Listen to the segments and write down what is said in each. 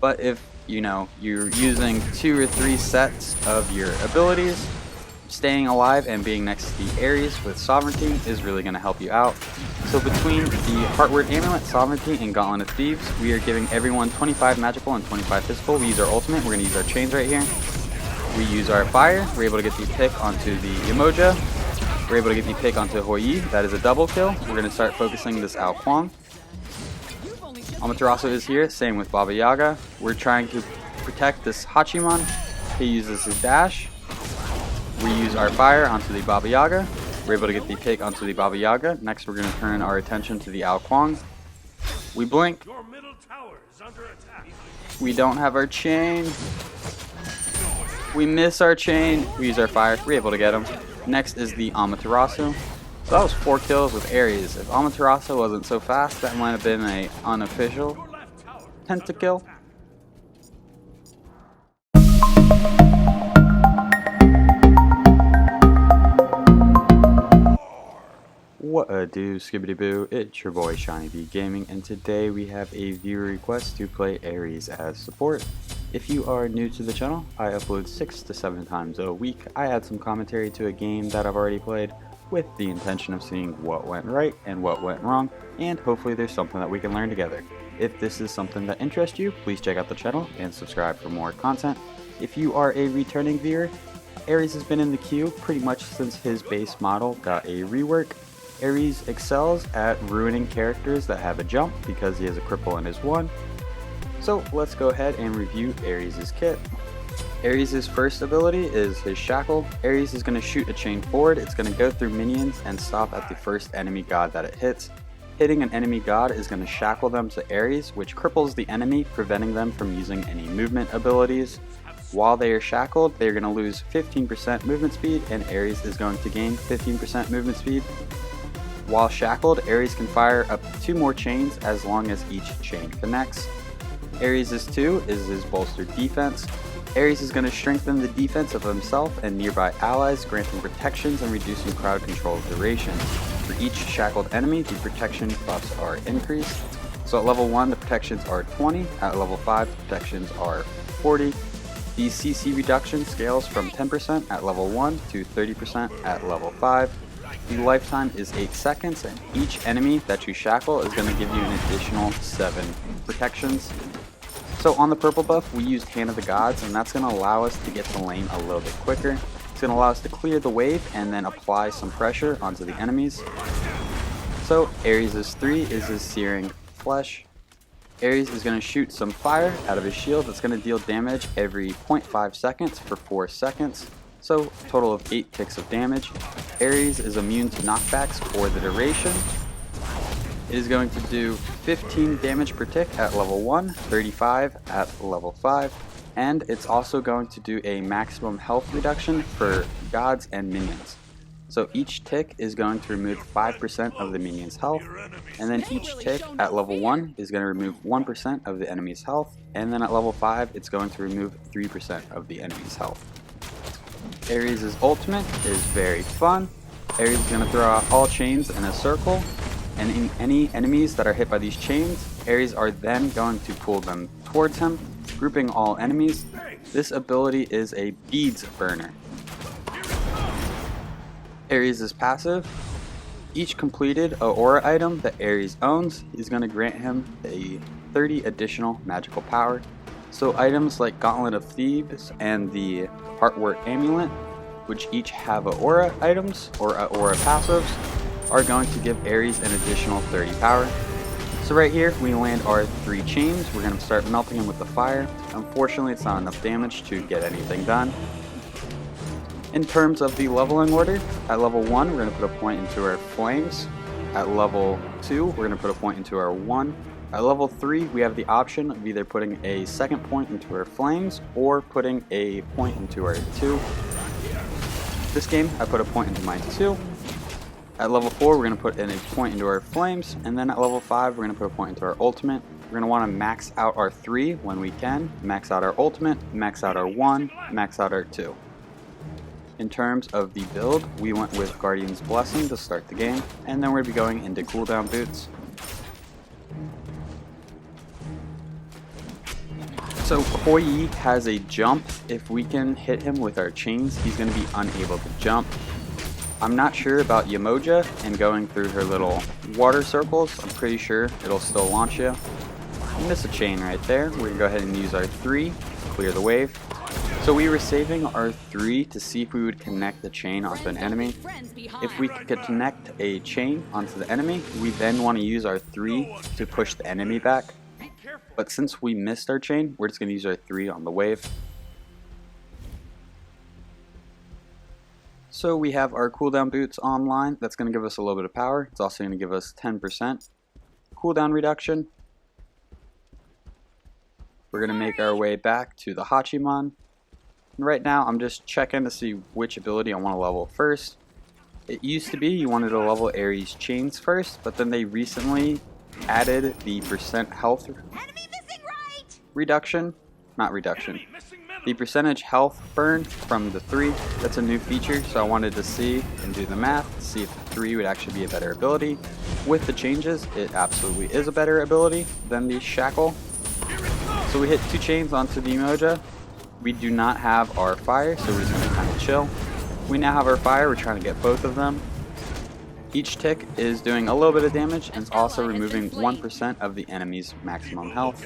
But if you're using 2 or 3 sets of your abilities, staying alive and being next to the Aries with Sovereignty is really going to help you out. So between the Heartward Amulet, Sovereignty, and Gauntlet of Thebes, we are giving everyone 25 magical and 25 physical. We use our ultimate, we're going to use our chains right here. We use our fire, we're able to get the pick onto the Emoja. We're able to get the pick onto Hoi, that is a double kill. We're going to start focusing this Ao Kuang. Amaterasu is here, same with Baba Yaga. We're trying to protect this Hachiman. He uses his dash. We use our fire onto the Baba Yaga. We're able to get the pick onto the Baba Yaga. Next we're going to turn our attention to the Ao Kuang. We blink. We don't have our chain. We miss our chain. We use our fire. We're able to get him. Next is the Amaterasu. So that was 4 kills with Aries. If Amaterasu wasn't so fast, that might have been an unofficial pentakill. What a do, skibbity boo, it's your boy SeanyB Gaming, and today we have a viewer request to play Aries as support. If you are new to the channel, I upload 6 to 7 times a week. I add some commentary to a game that I've already played with the intention of seeing what went right and what went wrong, and hopefully there's something that we can learn together. If this is something that interests you, please check out the channel and subscribe for more content. If you are a returning viewer, Aries has been in the queue pretty much since his base model got a rework. Aries excels at ruining characters that have a jump because he has a cripple in his one. So let's go ahead and review Aries' kit. Aries' first ability is his shackle. Aries is going to shoot a chain forward. It's going to go through minions and stop at the first enemy god that it hits. Hitting an enemy god is going to shackle them to Aries, which cripples the enemy, preventing them from using any movement abilities. While they are shackled, they're going to lose 15% movement speed, and Aries is going to gain 15% movement speed. While shackled, Aries can fire up to 2 more chains as long as each chain connects. Aries' 2 is his bolstered defense. Aries is going to strengthen the defense of himself and nearby allies, granting protections and reducing crowd control duration. For each shackled enemy, the protection buffs are increased. So at level 1, the protections are 20. At level 5, the protections are 40. The CC reduction scales from 10% at level 1 to 30% at level 5. The lifetime is 8 seconds, and each enemy that you shackle is going to give you an additional 7 protections. So on the purple buff, we used Hand of the Gods, and that's going to allow us to get to lane a little bit quicker. It's going to allow us to clear the wave and then apply some pressure onto the enemies. So Aries' 3 is his Searing Flesh. Aries is going to shoot some fire out of his shield that's going to deal damage every 0.5 seconds for 4 seconds. So a total of 8 ticks of damage. Aries is immune to knockbacks for the duration. It is going to do 15 damage per tick at level 1, 35 at level 5, and it's also going to do a maximum health reduction for gods and minions. So each tick is going to remove 5% of the minion's health, and then each tick at level 1 is going to remove 1% of the enemy's health, and then at level 5 it's going to remove 3% of the enemy's health. Aries' ultimate is very fun. Aries is going to throw out all chains in a circle, and in any enemies that are hit by these chains, Aries are then going to pull them towards him, grouping all enemies. This ability is a beads burner. Aries' passive. Each completed aura item that Aries owns is going to grant him a 30 additional magical power. So items like Gauntlet of Thebes and the Heartward Amulet, which each have aura items or aura passives, are going to give Aries an additional 30 power. So right here we land our 3 chains. We're going to start melting them with the fire. Unfortunately, it's not enough damage to get anything done. In terms of the leveling order, at level 1 we're going to put a point into our flames. At level 2 we're going to put a point into our 1. At level 3 we have the option of either putting a second point into our flames or putting a point into our 2. This game I put a point into my 2. At level 4 we're going to put in a point into our flames, and then at level 5 we're going to put a point into our ultimate. We're going to want to max out our 3 when we can, max out our ultimate, max out our 1, max out our 2. In terms of the build, we went with Guardian's Blessing to start the game, and then we're going to be going into cooldown boots. So Hoi has a jump. If we can hit him with our chains, he's going to be unable to jump. I'm not sure about Yamoja and going through her little water circles. I'm pretty sure it'll still launch you. You miss a chain right there. We're going to go ahead and use our 3 to clear the wave. So we were saving our 3 to see if we would connect the chain onto an enemy. If we could connect a chain onto the enemy, we then want to use our 3 to push the enemy back. But since we missed our chain, we're just going to use our 3 on the wave. So we have our cooldown boots online. That's going to give us a little bit of power. It's also going to give us 10% cooldown reduction. We're going to make our way back to the Hachiman. Right now I'm just checking to see which ability I want to level first. It used to be you wanted to level Aries chains first, but then they recently added the percent health reduction, not reduction, the percentage health burn from the 3. That's a new feature, so I wanted to see and do the math to see if the 3 would actually be a better ability. With the changes, it absolutely is a better ability than the shackle. So we hit 2 chains onto the Emoja. We do not have our fire, so we're just going to kind of chill. We now have our fire, we're trying to get both of them. Each tick is doing a little bit of damage and it's also removing 1% of the enemy's maximum health.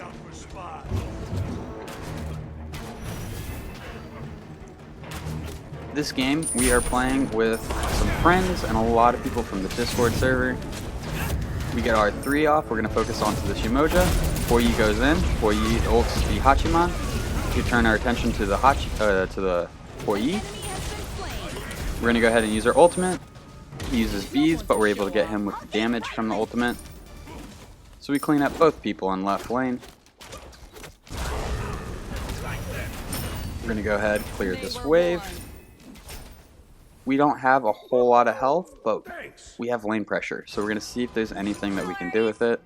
This game we are playing with some friends and a lot of people from the Discord server. We get our 3 off, we're going to focus onto the Shimoja. Hoi goes in, Hoi ults the Hachiman. We turn our attention to the Hoi. We're going to go ahead and use our ultimate. He uses beads, but we're able to get him with the damage from the ultimate. So we clean up both people in left lane. We're going to go ahead and clear this wave. We don't have a whole lot of health, but we have lane pressure. So we're going to see if there's anything that we can do with it.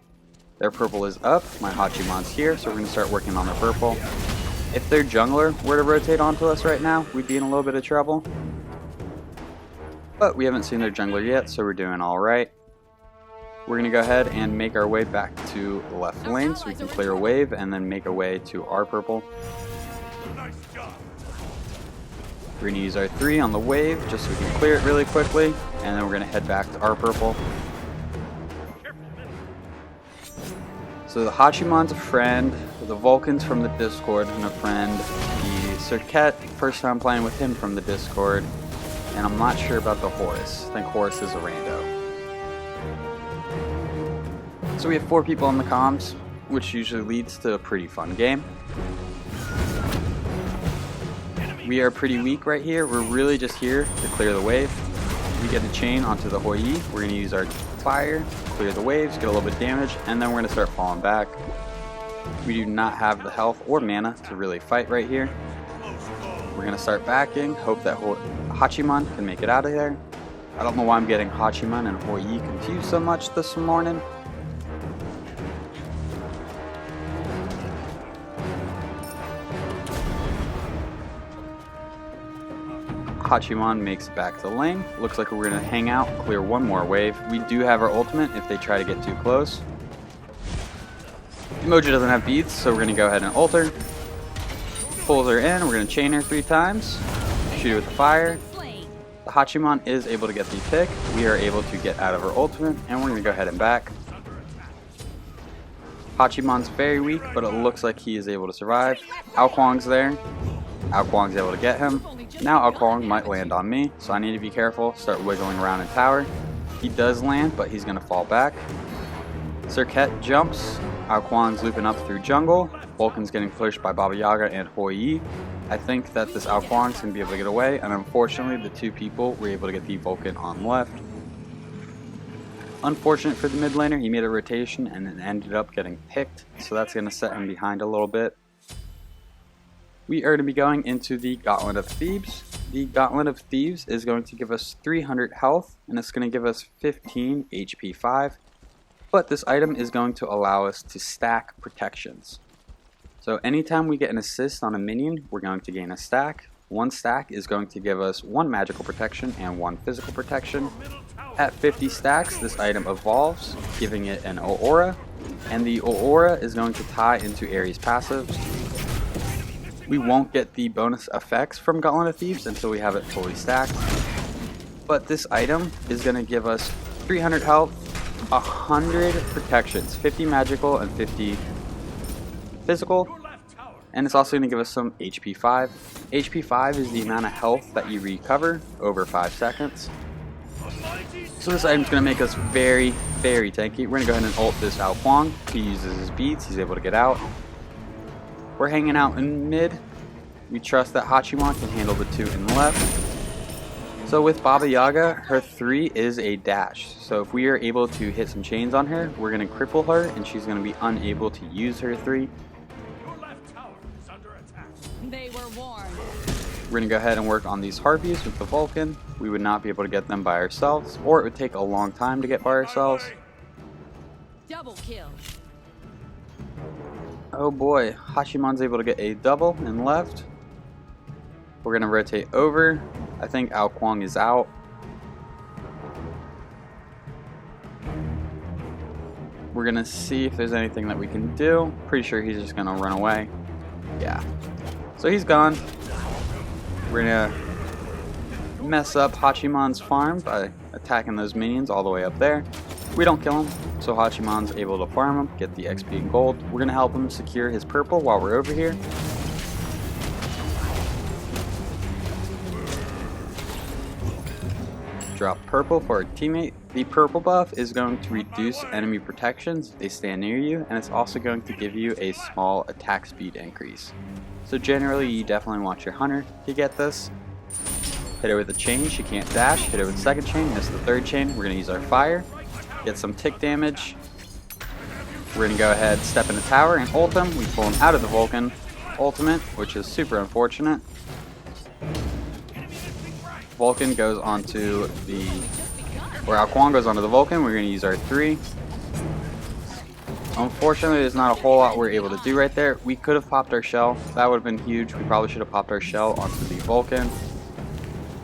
Their purple is up. My Hachiman's here, so we're going to start working on their purple. If their jungler were to rotate onto us right now, we'd be in a little bit of trouble. But we haven't seen their jungler yet, so we're doing alright. We're going to go ahead and make our way back to the left lane so we can clear a wave and then make our way to our purple. We're going to use our 3 on the wave just so we can clear it really quickly, and then we're going to head back to our purple. So the Hachiman's a friend, the Vulcan's from the Discord and a friend, the Circuit, first time playing with him from the Discord, and I'm not sure about the Horus. I think Horus is a rando. So we have 4 people on the comms, which usually leads to a pretty fun game. We are pretty weak right here. We're really just here to clear the wave. We get a chain onto the Hoi. We're going to use our fire, clear the waves, get a little bit of damage, and then we're going to start falling back. We do not have the health or mana to really fight right here. We're going to start backing, hope that Hachiman can make it out of there. I don't know why I'm getting Hachiman and Hoi confused so much this morning. Hachiman makes it back to the lane. Looks like we're going to hang out, clear one more wave. We do have our ultimate if they try to get too close. Emoji doesn't have beads, so we're going to go ahead and ult her. Pulls her in, we're going to chain her 3 times. Shoot her with the fire. The Hachiman is able to get the pick. We are able to get out of her ultimate, and we're going to go ahead and back. Hachiman's very weak, but it looks like he is able to survive. Ao Kuang's there. Ao Kuang's able to get him. Now Ao Kuang might land on me, so I need to be careful, start wiggling around in tower. He does land, but he's going to fall back. Circuit jumps. Ao Kuang's looping up through jungle. Vulcan's getting pushed by Baba Yaga and Hoi. I think that this Ao Kuang's going to be able to get away, and unfortunately the 2 people were able to get the Vulcan on left. Unfortunate for the mid laner, he made a rotation and then ended up getting picked, so that's going to set him behind a little bit. We are going to be going into the Gauntlet of Thebes. The Gauntlet of Thebes is going to give us 300 health, and it's going to give us 15 HP 5. But this item is going to allow us to stack protections. So anytime we get an assist on a minion, we're going to gain a stack. 1 stack is going to give us 1 magical protection and 1 physical protection. At 50 stacks, this item evolves, giving it an aura, and the aura is going to tie into Aries passives. We won't get the bonus effects from Gauntlet of Thebes until we have it fully stacked. But this item is going to give us 300 health, 100 protections, 50 magical and 50 physical. And it's also going to give us some HP 5. HP 5 is the amount of health that you recover over 5 seconds. So this item's going to make us very, very tanky. We're going to go ahead and ult this Ao Kuang. He uses his beats, he's able to get out. We're hanging out in mid. We trust that Hachiman can handle the 2 in the left. So with Baba Yaga, her 3 is a dash. So if we are able to hit some chains on her, we're going to cripple her and she's going to be unable to use her 3. They were warned. We're going to go ahead and work on these Harpies with the Vulcan. We would not be able to get them by ourselves, or it would take a long time to get by ourselves. Double kill. Oh boy, Hachiman's able to get a double in left. We're going to rotate over. I think Ao Kuang is out. We're going to see if there's anything that we can do. Pretty sure he's just going to run away. Yeah. So he's gone. We're going to mess up Hachiman's farm by attacking those minions all the way up there. We don't kill him, so Hachiman's able to farm him, get the XP and gold. We're going to help him secure his purple while we're over here. Drop purple for our teammate. The purple buff is going to reduce enemy protections if they stand near you, and it's also going to give you a small attack speed increase. So generally you definitely want your hunter to get this. Hit her with a chain, she can't dash. Hit her with the second chain, miss the third chain. We're going to use our fire, get some tick damage. We're going to go ahead, step in the tower and ult him. We pull him out of the Vulcan ultimate, which is super unfortunate. Vulcan goes onto the, or Ao Kuang goes onto the Vulcan. We're going to use our 3. Unfortunately, there's not a whole lot we're able to do right there. We could have popped our shell. That would have been huge. We probably should have popped our shell onto the Vulcan.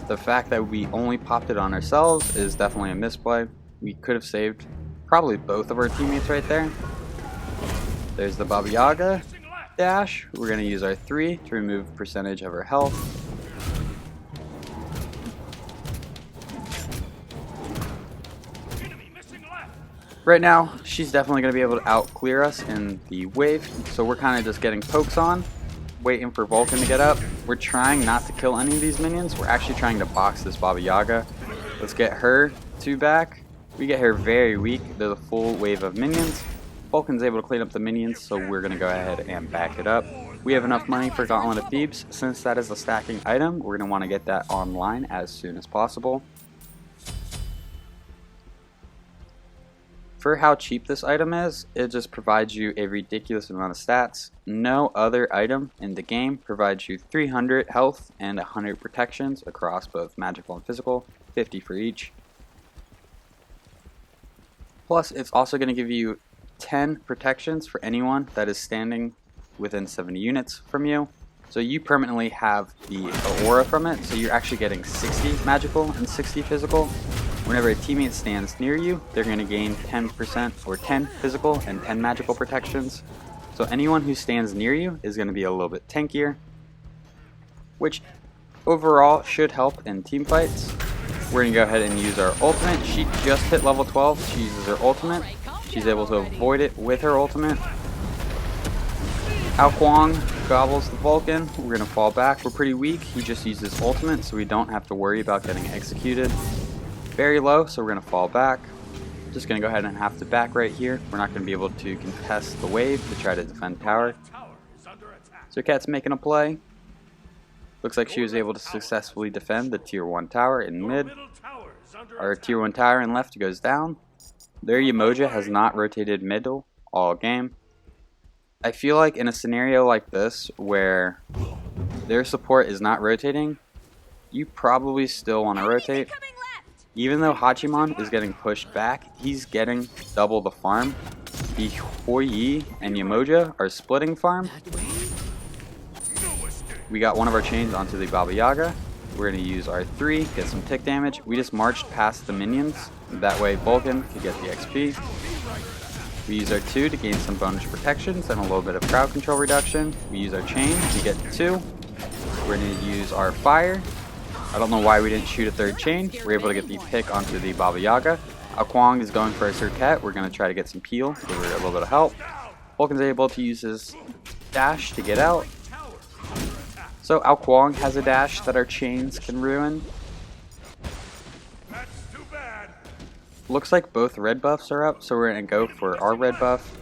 The fact that we only popped it on ourselves is definitely a misplay. We could have saved probably both of our teammates right there. There's the Baba Yaga dash. We're going to use our 3 to remove percentage of her health. Right now, she's definitely going to be able to out clear us in the wave, so we're kind of just getting pokes on, waiting for Vulcan to get up. We're trying not to kill any of these minions. We're actually trying to box this Baba Yaga. Let's get her 2 back. We get her very weak. There's a full wave of minions. Vulcan's able to clean up the minions, so we're going to go ahead and back it up. We have enough money for Gauntlet of Thebes. Since that is a stacking item, we're going to want to get that online as soon as possible. For how cheap this item is, it just provides you a ridiculous amount of stats. No other item in the game provides you 300 health and 100 protections across both magical and physical, 50 for each. Plus, it's also going to give you 10 protections for anyone that is standing within 70 units from you. So you permanently have the aura from it, so you're actually getting 60 magical and 60 physical. Whenever a teammate stands near you, they're going to gain 10% or 10 physical and 10 magical protections. So anyone who stands near you is going to be a little bit tankier, which overall should help in team fights. We're going to go ahead and use our ultimate. She just hit level 12. She uses her ultimate. She's able to avoid it with her ultimate. Ao Kuang gobbles the Vulcan. We're going to fall back. We're pretty weak. He just uses ultimate, so we don't have to worry about getting executed. Very low, so we're going to fall back. Just going to go ahead and have to back right here. We're not going to be able to contest the wave to try to defend tower. So Cat's making a play. Looks like she was able to successfully defend the tier 1 tower in mid. Our tier 1 tower in left goes down. Their Umoja has not rotated middle all game. I feel like in a scenario like this where their support is not rotating, you probably still want to rotate. Even though Hachiman is getting pushed back, he's getting double the farm. The Hoi and Umoja are splitting farm. We got one of our chains onto the Baba Yaga. We're going to use our 3, get some tick damage. We just marched past the minions. That way Vulcan could get the XP. We use our 2 to gain some bonus protections and a little bit of crowd control reduction. We use our chain, we get 2. We're going to use our fire. I don't know why we didn't shoot a 3rd chain. We're able to get the pick onto the Baba Yaga. Kwong is going for a Serket. We're going to try to get some peel, give her a little bit of help. Vulcan's able to use his dash to get out. So Kwong has a dash that our chains can ruin. Looks like both red buffs are up, so we're going to go for our red buff.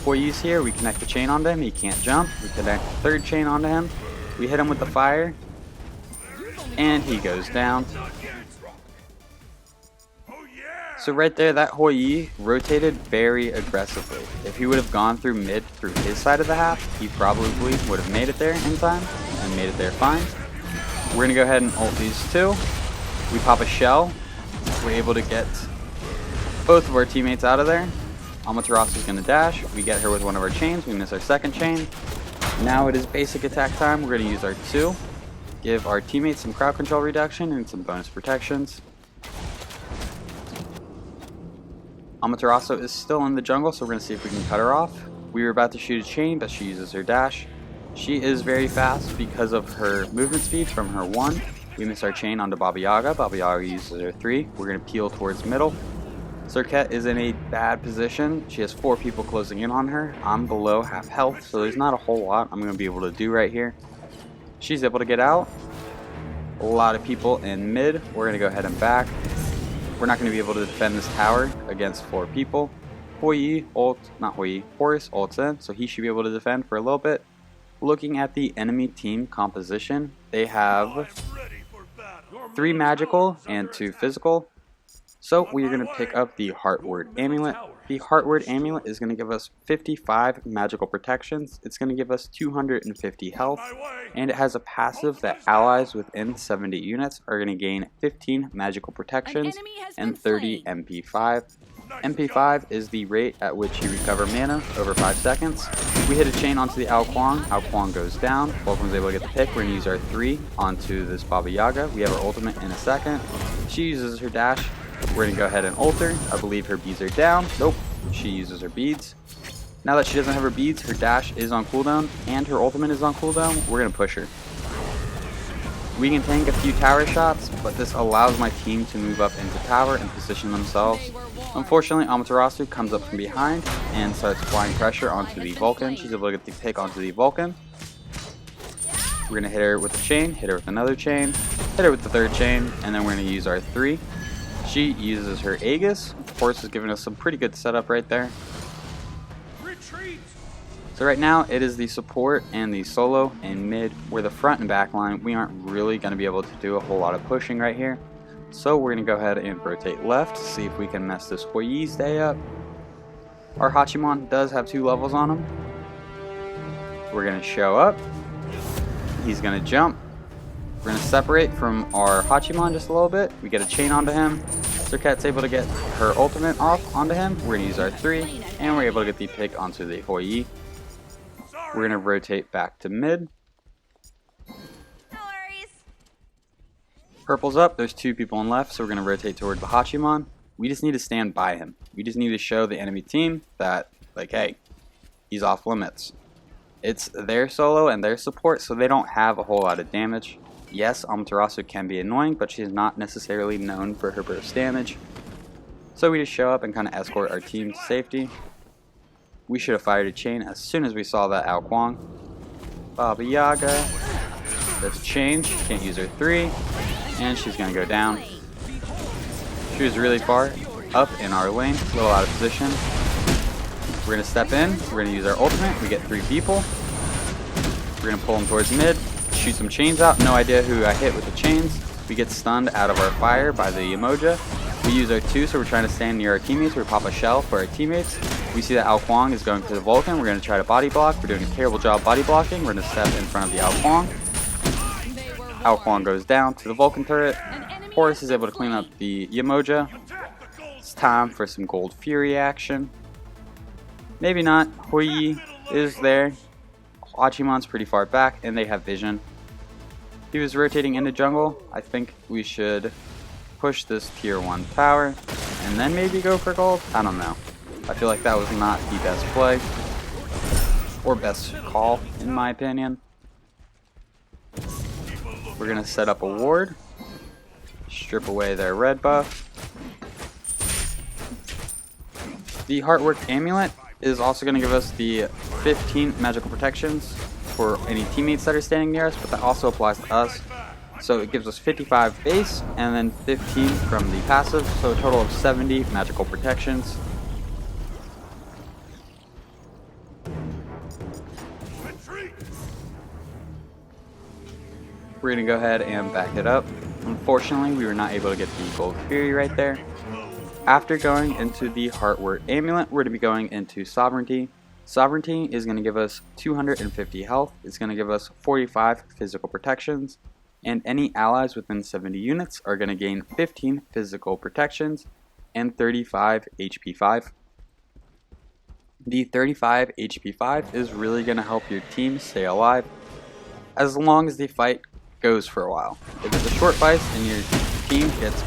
Poyu's here, we connect the chain onto him, he can't jump. We connect the 3rd chain onto him. We hit him with the fire, and he goes down. So right there, that Hoi rotated very aggressively. If he would have gone through mid through his side of the half, he probably would have made it there in time, and made it there fine. We're going to go ahead and ult these 2. We pop a shell. We're able to get both of our teammates out of there. Amaterasu's going to dash. We get her with one of our chains. We miss our 2nd chain. Now it is basic attack time. We're going to use our 2. Give our teammates some crowd control reduction and some bonus protections. Amaterasu is still in the jungle, so we're going to see if we can cut her off. We were about to shoot a chain, but she uses her dash. She is very fast because of her movement speed from her 1. We miss our chain onto Baba Yaga. Baba Yaga uses her 3. We're going to peel towards middle. Serket is in a bad position. She has 4 people closing in on her. I'm below half health, so there's not a whole lot I'm going to be able to do right here. She's able to get out. A lot of people in mid. We're going to go ahead and back. We're not going to be able to defend this tower against 4 people. Horus ults in, so he should be able to defend for a little bit. Looking at the enemy team composition, they have 3 magical and 2 physical. So we are going to pick up the Heartward Amulet. The Heartward Amulet is going to give us 55 magical protections. It's going to give us 250 health, and it has a passive that allies within 70 units are going to gain 15 magical protections and 30 MP5. MP5 is the rate at which you recover mana over 5 seconds. We hit a chain onto the Kwong. Kwong goes down. Vulcan's able to get the pick. We're going to use our 3 onto this Baba Yaga. We have our ultimate in a second. She uses her dash. We're going to go ahead and ult her. I believe her beads are down. Nope. She uses her beads. Now that she doesn't have her beads, her dash is on cooldown and her ultimate is on cooldown. We're going to push her. We can tank a few tower shots, but this allows my team to move up into tower and position themselves. Unfortunately, Amaterasu comes up from behind and starts applying pressure onto the Vulcan. She's able to get the pick onto the Vulcan. We're going to hit her with a chain, hit her with another chain, hit her with the 3rd chain, and then we're going to use our 3. She uses her Aegis. Horus is giving us some pretty good setup right there. Retreat. So right now it is the support and the solo and mid. We're the front and back line. We aren't really going to be able to do a whole lot of pushing right here. So we're going to go ahead and rotate left, see if we can mess this Hoyi's day up. Our Hachimon does have 2 levels on him. We're going to show up. He's going to jump. We're going to separate from our Hachimon just a little bit. We get a chain onto him. Serket's able to get her ultimate off onto him. We're going to use our 3, and we're able to get the pick onto the Hoi. We're going to rotate back to mid. No worries. Purple's up. There's 2 people on left, so we're going to rotate toward the Hachimon. We just need to stand by him. We just need to show the enemy team that, like, hey, he's off limits. It's their solo and their support, so they don't have a whole lot of damage. Yes, Amaterasu can be annoying, but she's not necessarily known for her burst damage. So we just show up and kind of escort our team to safety. We should have fired a chain as soon as we saw that Kwong. Baba Yaga. Let's change. Can't use her 3. And she's going to go down. She was really far up in our lane. A little out of position. We're going to step in. We're going to use our ultimate. We get 3 people. We're going to pull them towards mid. Shoot some chains out. No idea who I hit with the chains. We get stunned out of our fire by the Emoja. We use our 2, so we're trying to stand near our teammates. We pop a shell for our teammates. We see that Kwong is going to the Vulcan. We're going to try to body block. We're doing a terrible job body blocking. We're going to step in front of the Kwong. Kwong goes down to the Vulcan turret. Horus is able to clean up the Emoja. It's time for some Gold Fury action. Maybe not. Hoi is there. Hachimon's pretty far back, and they have vision. He was rotating into jungle. I think we should push this tier 1 tower, and then maybe go for gold. I don't know. I feel like that was not the best play, or best call, in my opinion. We're going to set up a ward, strip away their red buff. The Heartward Amulet is also going to give us the 15 magical protections for any teammates that are standing near us, but that also applies to us. So it gives us 55 base and then 15 from the passive, so a total of 70 magical protections. We're going to go ahead and back it up. Unfortunately, we were not able to get the Gold Fury right there. After going into the Heartward Amulet, we're going to be going into Sovereignty. Sovereignty is going to give us 250 health, it's going to give us 45 physical protections, and any allies within 70 units are going to gain 15 physical protections and 35 HP 5. The 35 HP 5 is really going to help your team stay alive as long as the fight goes for a while. If it's a short fight and your team gets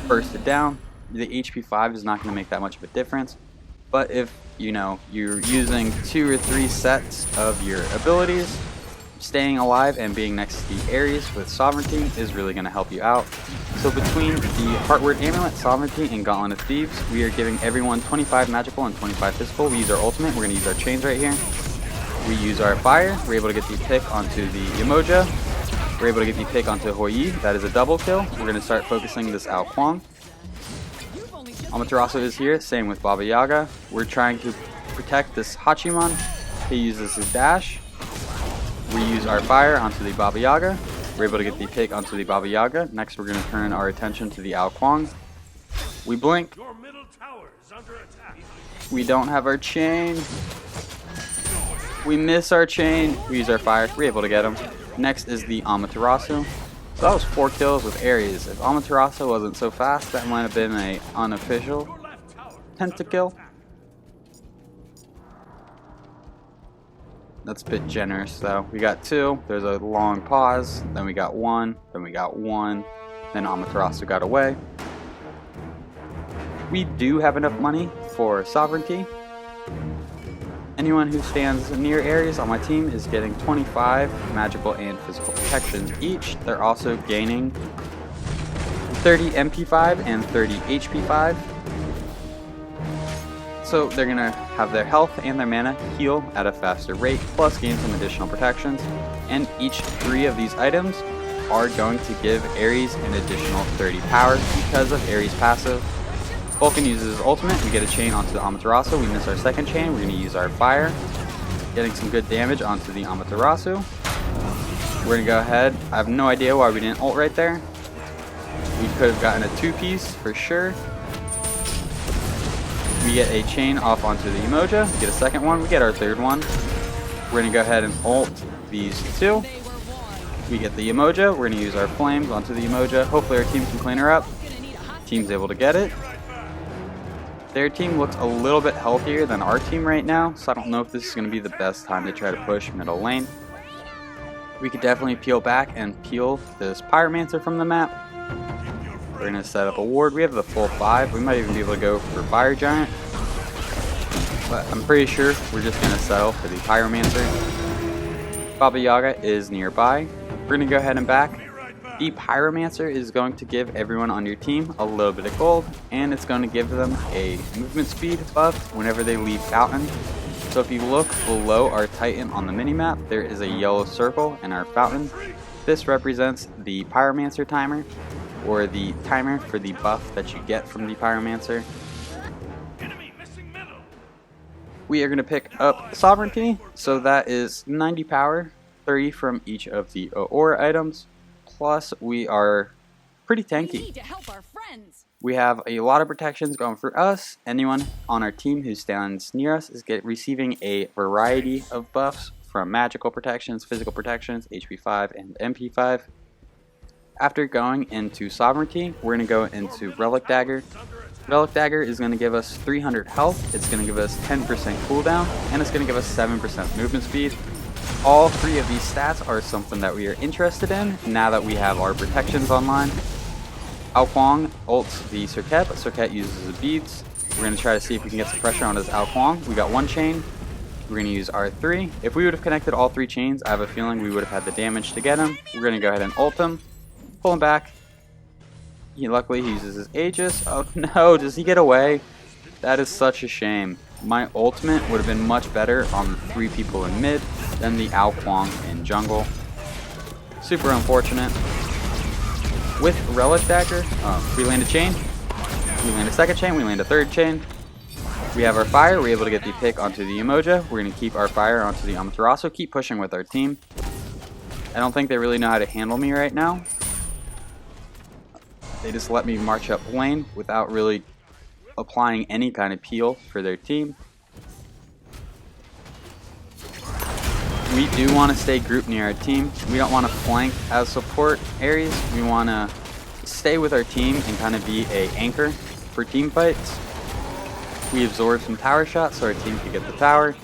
bursted down, the HP 5 is not going to make that much of a difference. But if you're using 2 or 3 sets of your abilities, staying alive and being next to the Aries with Sovereignty is really going to help you out. So between the Heartward Amulet, Sovereignty, and Gauntlet of Thebes, we are giving everyone 25 magical and 25 physical. We use our ultimate, we're going to use our chains right here. We use our fire, we're able to get the pick onto the Emoja. We're able to get the pick onto Hoi, that is a double kill. We're going to start focusing this Ao Kuang. Amaterasu is here, same with Baba Yaga. We're trying to protect this Hachiman. He uses his dash. We use our fire onto the Baba Yaga. We're able to get the pick onto the Baba Yaga. Next we're going to turn our attention to the Ao Kuang. We blink. Your middle tower is under attack. We don't have our chain. We miss our chain. We use our fire. We're able to get him. Next is the Amaterasu. So that was 4 kills with Aries. If Amaterasu wasn't so fast, that might have been an unofficial pentakill. That's a bit generous though. We got 2, there's a long pause, then we got 1, then we got 1, then Amaterasu got away. We do have enough money for Sovereignty. Anyone who stands near Aries on my team is getting 25 magical and physical protections each. They're also gaining 30 MP5 and 30 HP5. So they're going to have their health and their mana heal at a faster rate, plus gain some additional protections. And each 3 of these items are going to give Aries an additional 30 power because of Aries' passive. Vulcan uses his ultimate, we get a chain onto the Amaterasu, we miss our second chain, we're going to use our fire, getting some good damage onto the Amaterasu. We're going to go ahead, I have no idea why we didn't ult right there. We could have gotten a 2-piece for sure. We get a chain off onto the Emoja, get a second one, we get our 3rd one. We're going to go ahead and ult these 2. We get the Emoja, we're going to use our flames onto the Emoja, hopefully our team can clean her up. Team's able to get it. Their team looks a little bit healthier than our team right now, so I don't know if this is going to be the best time to try to push middle lane. We could definitely peel back and peel this Pyromancer from the map. We're going to set up a ward. We have the full 5. We might even be able to go for Fire Giant. But I'm pretty sure we're just going to settle for the Pyromancer. Baba Yaga is nearby. We're going to go ahead and back. The Pyromancer is going to give everyone on your team a little bit of gold, and it's going to give them a movement speed buff whenever they leave Fountain. So if you look below our Titan on the minimap, there is a yellow circle in our Fountain. This represents the Pyromancer timer, or the timer for the buff that you get from the Pyromancer. We are going to pick up Sovereignty, so that is 90 power, 30 from each of the aura items. Plus, we are pretty tanky. We have a lot of protections going for us. Anyone on our team who stands near us is receiving a variety of buffs from magical protections, physical protections, HP 5, and MP 5. After going into Sovereignty, we're going to go into Relic Dagger. Relic Dagger is going to give us 300 health, it's going to give us 10% cooldown, and it's going to give us 7% movement speed. All 3 of these stats are something that we are interested in now that we have our protections online. Ao Kuang ults the Serket, but Serket uses the beads. We're going to try to see if we can get some pressure on his Ao Kuang. We got one chain. We're going to use R3. If we would have connected all 3 chains, I have a feeling we would have had the damage to get him. We're going to go ahead and ult him. Pull him back. Luckily, he uses his Aegis. Oh no, does he get away? That is such a shame. My ultimate would have been much better on the 3 people in mid than the Ao Kuang in jungle. Super unfortunate. With Relic Dagger, we land a chain. We land a second chain. We land a third chain. We have our fire. We're able to get the pick onto the Umoja. We're going to keep our fire onto the Amaterasu. Keep pushing with our team. I don't think they really know how to handle me right now. They just let me march up lane without really applying any kind of peel for their team. We do want to stay grouped near our team. We don't want to flank as support Aries. We want to stay with our team and kind of be an anchor for team fights. We absorbed some tower shots so our team could get the tower.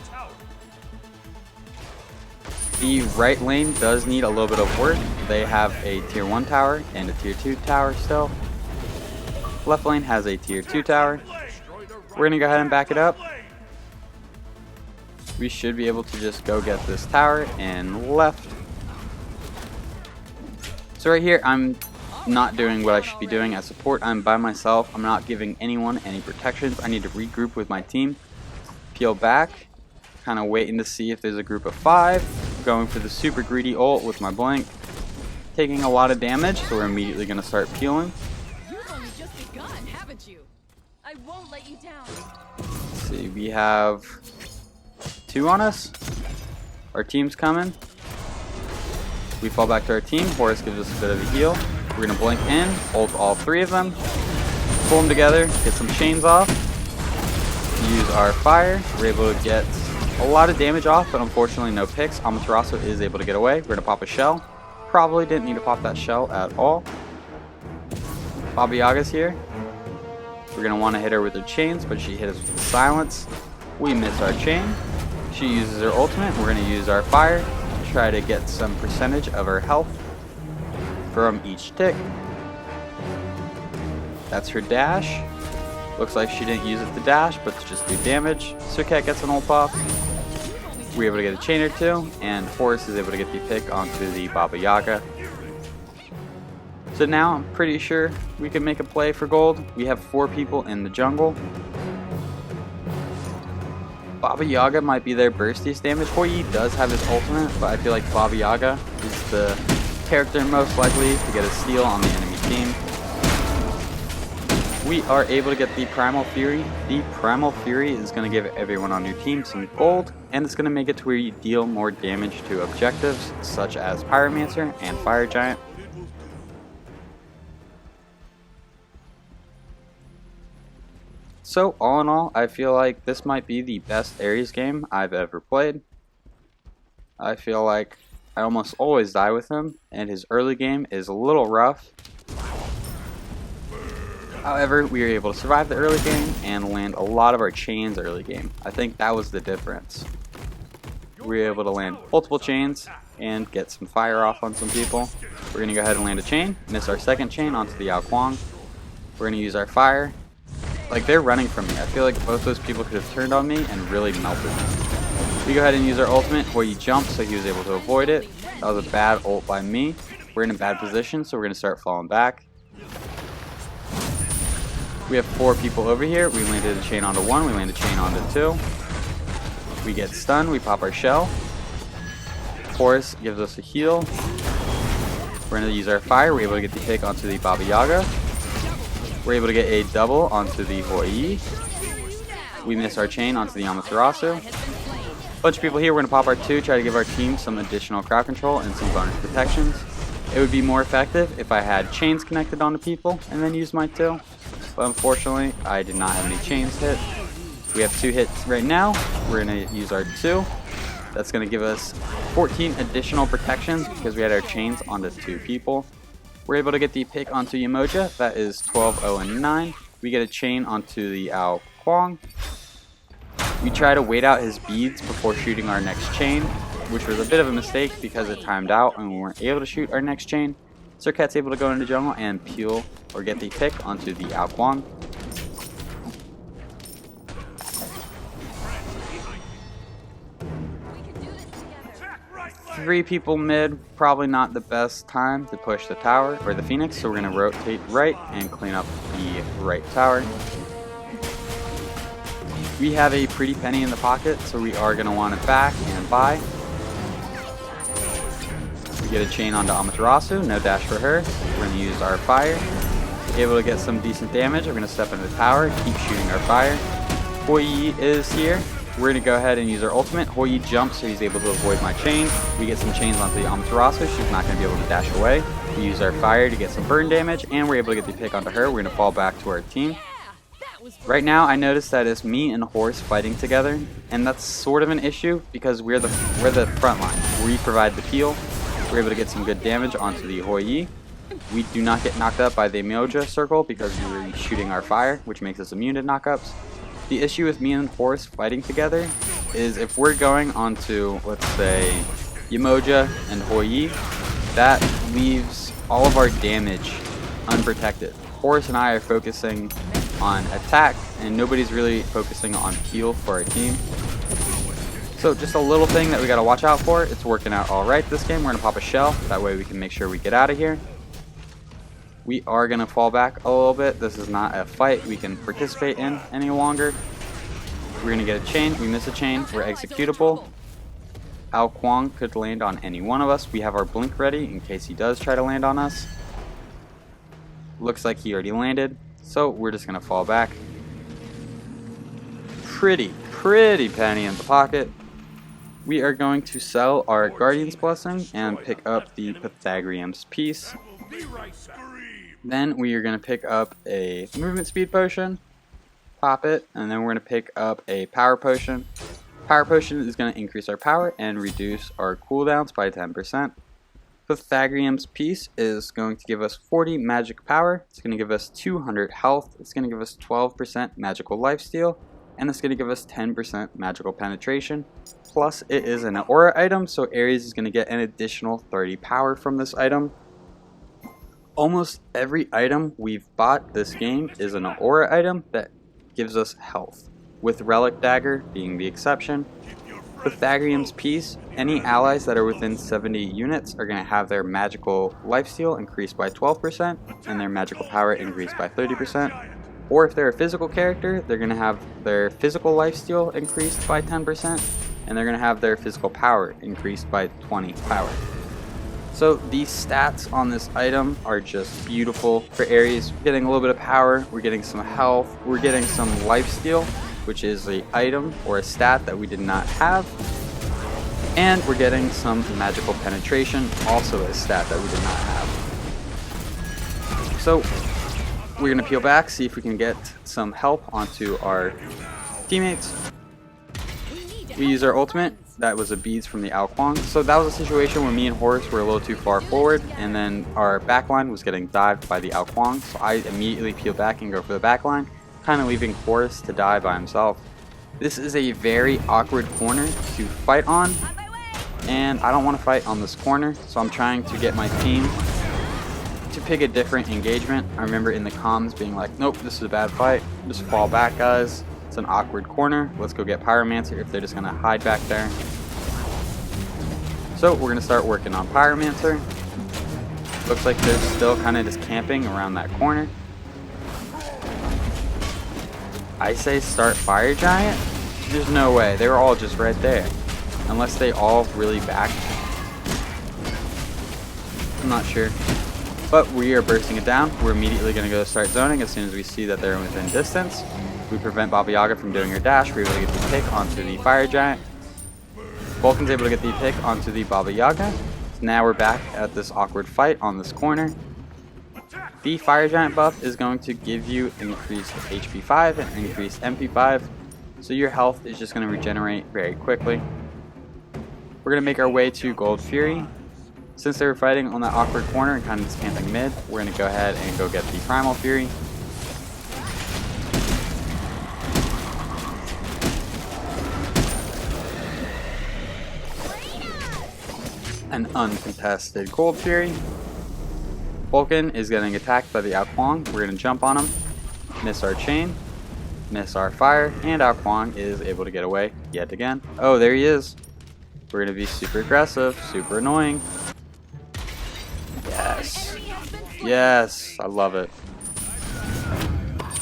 The right lane does need a little bit of work. They have a tier 1 tower and a tier 2 tower still. Left lane has a tier 2 tower. We're going to go ahead and back it up. We should be able to just go get this tower and left. So right here, I'm not doing what I should be doing as support. I'm by myself. I'm not giving anyone any protections. I need to regroup with my team. Peel back. Kind of waiting to see if there's a group of 5. Going for the super greedy ult with my blink. Taking a lot of damage, so we're immediately going to start peeling. You've only just begun, haven't you? I won't let you down. Let's see, we have 2 on us. Our team's coming. We fall back to our team. Horus gives us a bit of a heal. We're going to blink in, ult all 3 of them, pull them together, get some chains off, use our fire. We're able to get a lot of damage off, but unfortunately no picks. Amaterasu is able to get away. We're going to pop a shell. Probably didn't need to pop that shell at all. Baba Yaga's here. We're going to want to hit her with her chains, but she hit us with silence. We miss our chain. She uses her ultimate. We're going to use our fire to try to get some percentage of her health from each tick. That's her dash. Looks like she didn't use it to dash, but to just do damage. Serket gets an ult off. We're able to get a chain or 2, and Horus is able to get the pick onto the Baba Yaga. So now I'm pretty sure we can make a play for gold. We have 4 people in the jungle. Baba Yaga might be their burstiest damage. Hoi Yi does have his ultimate, but I feel like Baba Yaga is the character most likely to get a steal on the enemy team. We are able to get the Primal Fury. The Primal Fury is going to give everyone on your team some gold, and it's going to make it to where you deal more damage to objectives such as Pyromancer and Fire Giant. So all in all, I feel like this might be the best Ares game I've ever played. I feel like I almost always die with him, and his early game is a little rough. However, we were able to survive the early game and land a lot of our chains early game. I think that was the difference. We were able to land multiple chains and get some fire off on some people. We're going to go ahead and land a chain, miss our second chain onto the Ao Kuang. We're going to use our fire. Like, they're running from me. I feel like both those people could have turned on me and really melted me. We go ahead and use our ultimate where you jump, so he was able to avoid it. That was a bad ult by me. We're in a bad position, so we're going to start falling back. We have 4 people over here. We landed a chain onto 1. We landed a chain onto 2. We get stunned. We pop our shell. Horus gives us a heal. We're going to use our fire. We're able to get the pick onto the Baba Yaga. We're able to get a double onto the Hoi Yi. We miss our chain onto the Amaterasu. Bunch of people here. We're going to pop our 2, try to give our team some additional crowd control and some bonus protections. It would be more effective if I had chains connected onto people and then used my 2. But unfortunately, I did not have any chains hit. We have 2 hits right now. We're going to use our 2. That's going to give us 14 additional protections because we had our chains onto 2 people. We're able to get the pick onto Umoja. That is 12, 0, and 9. We get a chain onto the Ao Kuang. We try to wait out his beads before shooting our next chain, which was a bit of a mistake because it timed out and we weren't able to shoot our next chain. Serket's able to go into jungle and peel or get the pick onto the Ao Kuang. 3 people mid, probably not the best time to push the tower or the Phoenix, so we're going to rotate right and clean up the right tower. We have a pretty penny in the pocket, so we are going to want it back and buy. We get a chain onto Amaterasu, no dash for her. We're going to use our fire. Able to get some decent damage. We're going to step into the tower, keep shooting our fire. Hoi is here. We're going to go ahead and use our ultimate. Hoi jumps, so he's able to avoid my chain. We get some chains onto the Amaterasu. She's not going to be able to dash away. We use our fire to get some burn damage, and we're able to get the pick onto her. We're going to fall back to our team. Right now, I noticed that it's me and Horse fighting together, and that's sort of an issue because we're the front line. We provide the peel. We're able to get some good damage onto the Hoi. We do not get knocked up by the Myoja circle because we're shooting our fire, which makes us immune to knockups. The issue with me and Horse fighting together is if we're going onto, let's say, Yemoja and Hoi, that leaves all of our damage unprotected. Horse and I are focusing on attack, and nobody's really focusing on peel for our team. So just a little thing that we gotta watch out for. It's working out alright this game. We're gonna pop a shell, that way we can make sure we get out of here. We are gonna fall back a little bit. This is not a fight we can participate in any longer. We're gonna get a chain. We miss a chain. We're executable. Ao Kuang could land on any one of us. We have our blink ready in case he does try to land on us. Looks like he already landed, so we're just gonna fall back. Pretty penny in the pocket. We are going to sell our Guardian's Blessing and pick up the Pythagorem's piece. Then we are going to pick up a movement speed potion, pop it, and then we're going to pick up a power potion. Power potion is going to increase our power and reduce our cooldowns by 10%. Pythagorem's piece is going to give us 40 magic power. It's going to give us 200 health. It's going to give us 12% magical lifesteal, and it's going to give us 10% magical penetration. Plus, it is an aura item, so Aries is going to get an additional 30 power from this item. Almost every item we've bought this game is an aura item that gives us health, with Relic Dagger being the exception. Pythagorem's piece, any allies that are within 70 units are going to have their magical lifesteal increased by 12% and their magical power increased by 30%. Or if they're a physical character, they're going to have their physical lifesteal increased by 10%, and they're going to have their physical power increased by 20 power. So these stats on this item are just beautiful for Aries. We're getting a little bit of power, we're getting some health, we're getting some lifesteal, which is an item or a stat that we did not have, and we're getting some magical penetration, also a stat that we did not have. So we're going to peel back, see if we can get some help onto our teammates. We use our ultimate. That was a beads from the Ao Kuang. So that was a situation where me and Horus were a little too far forward, and then our backline was getting dived by the Ao Kuang. So I immediately peel back and go for the backline, kind of leaving Horus to die by himself. This is a very awkward corner to fight on, and I don't want to fight on this corner, so I'm trying to get my team to pick a different engagement. I remember in the comms being like, nope, this is a bad fight, just fall back, guys. It's an awkward corner. Let's go get Pyromancer if they're just gonna hide back there. So we're gonna start working on Pyromancer. Looks like they're still kind of just camping around that corner. I say start Fire Giant. There's no way. They were all just right there. Unless they all really backed. I'm not sure. But we are bursting it down. We're immediately going to go start zoning as soon as we see that they're within distance. We prevent Baba Yaga from doing her dash. We're able to get the pick onto the Fire Giant. Vulcan's able to get the pick onto the Baba Yaga. So now we're back at this awkward fight on this corner. The Fire Giant buff is going to give you increased HP 5 and increased MP 5. So your health is just going to regenerate very quickly. We're going to make our way to Gold Fury. Since they were fighting on that awkward corner and kind of just camping mid, we're going to go ahead and go get the Primal Fury. An uncontested Gold Fury. Vulcan is getting attacked by the Ao Kuang. We're going to jump on him, miss our chain, miss our fire, and Ao Kuang is able to get away yet again. Oh, there he is. We're gonna be super aggressive, super annoying. Yes. Yes, I love it.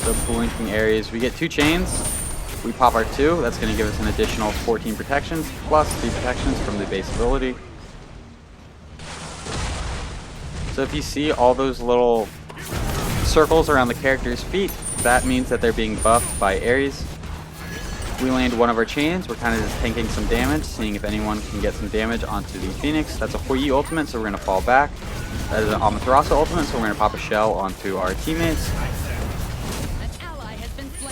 The blinking Aries. We get 2 chains. We pop our 2. That's gonna give us an additional 14 protections, plus 3 protections from the base ability. So if you see all those little circles around the character's feet, that means that they're being buffed by Aries. We land one of our chains. We're kind of just tanking some damage, seeing if anyone can get some damage onto the Phoenix. That's a Hoyi ultimate, so we're going to fall back. That is an Amaterasu ultimate, so we're going to pop a shell onto our teammates.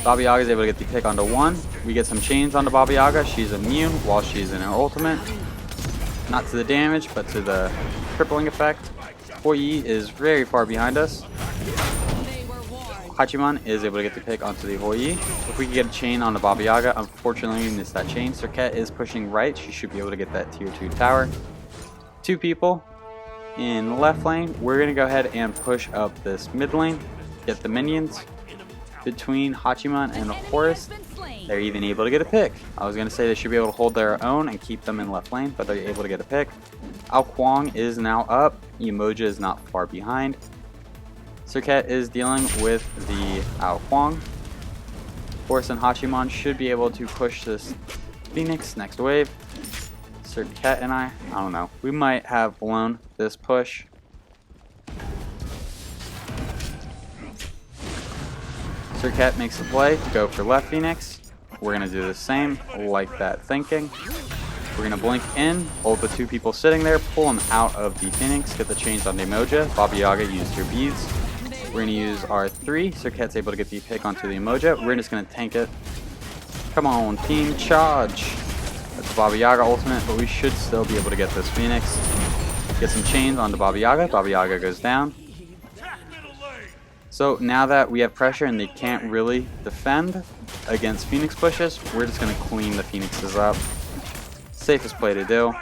Baba Yaga is able to get the pick onto 1. We get some chains onto Baba Yaga. She's immune while she's in her ultimate. Not to the damage, but to the crippling effect. Hoyi is very far behind us. Hachiman is able to get the pick onto the Hoyi. If we can get a chain on the Baba Yaga, unfortunately we missed that chain. Serket is pushing right. She should be able to get that tier 2 tower. 2 people in left lane. We're going to go ahead and push up this mid lane. Get the minions. Between Hachiman and Horus, they're even able to get a pick. I was going to say they should be able to hold their own and keep them in left lane, but they're able to get a pick. Ao Kuang is now up. Emoja is not far behind. Serket is dealing with the Ao Kuang. Horus and Hachiman should be able to push this Phoenix next wave. Serket and I don't know. We might have blown this push. Serket makes the play to go for left Phoenix. We're going to do the same, like that thinking. We're going to blink in, hold the 2 people sitting there, pull them out of the Phoenix, get the chains on the Emoja. Baba Yaga used her beads. We're going to use our 3. Serket's able to get the pick onto the Emoja. We're just going to tank it. Come on, team, charge. That's Baba Yaga ultimate, but we should still be able to get this Phoenix. Get some chains onto Baba Yaga. Baba Yaga goes down. So now that we have pressure and they can't really defend against Phoenix pushes, we're just going to clean the Phoenixes up. Safest play to do.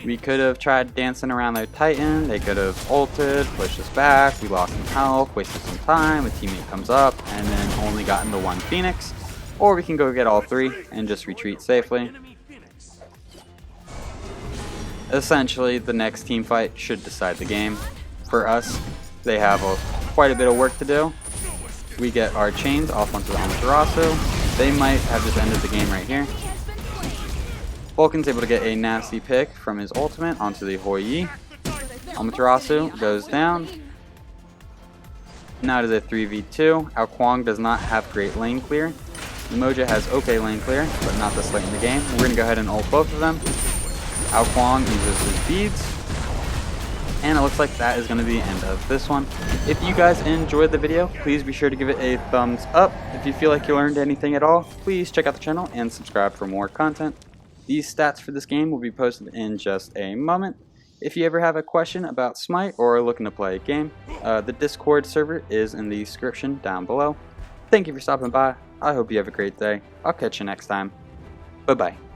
We could have tried dancing around their Titan. They could have ulted, pushed us back. We lost some health, wasted some time. A teammate comes up and then only gotten the 1 Phoenix. Or we can go get all 3 and just retreat safely. Essentially, the next team fight should decide the game. For us, they have quite a bit of work to do. We get our chains off onto the Amaterasu. They might have just ended the game right here. Vulcan's able to get a nasty pick from his ultimate onto the Hoyi. Amaterasu goes down. Now it is a 3v2. Ao Kuang does not have great lane clear. Emoja has okay lane clear, but not this late in the game. We're going to go ahead and ult both of them. Ao Kuang uses his beads. And it looks like that is going to be the end of this one. If you guys enjoyed the video, please be sure to give it a thumbs up. If you feel like you learned anything at all, please check out the channel and subscribe for more content. These stats for this game will be posted in just a moment. If you ever have a question about Smite or are looking to play a game, the Discord server is in the description down below. Thank you for stopping by. I hope you have a great day. I'll catch you next time. Bye-bye.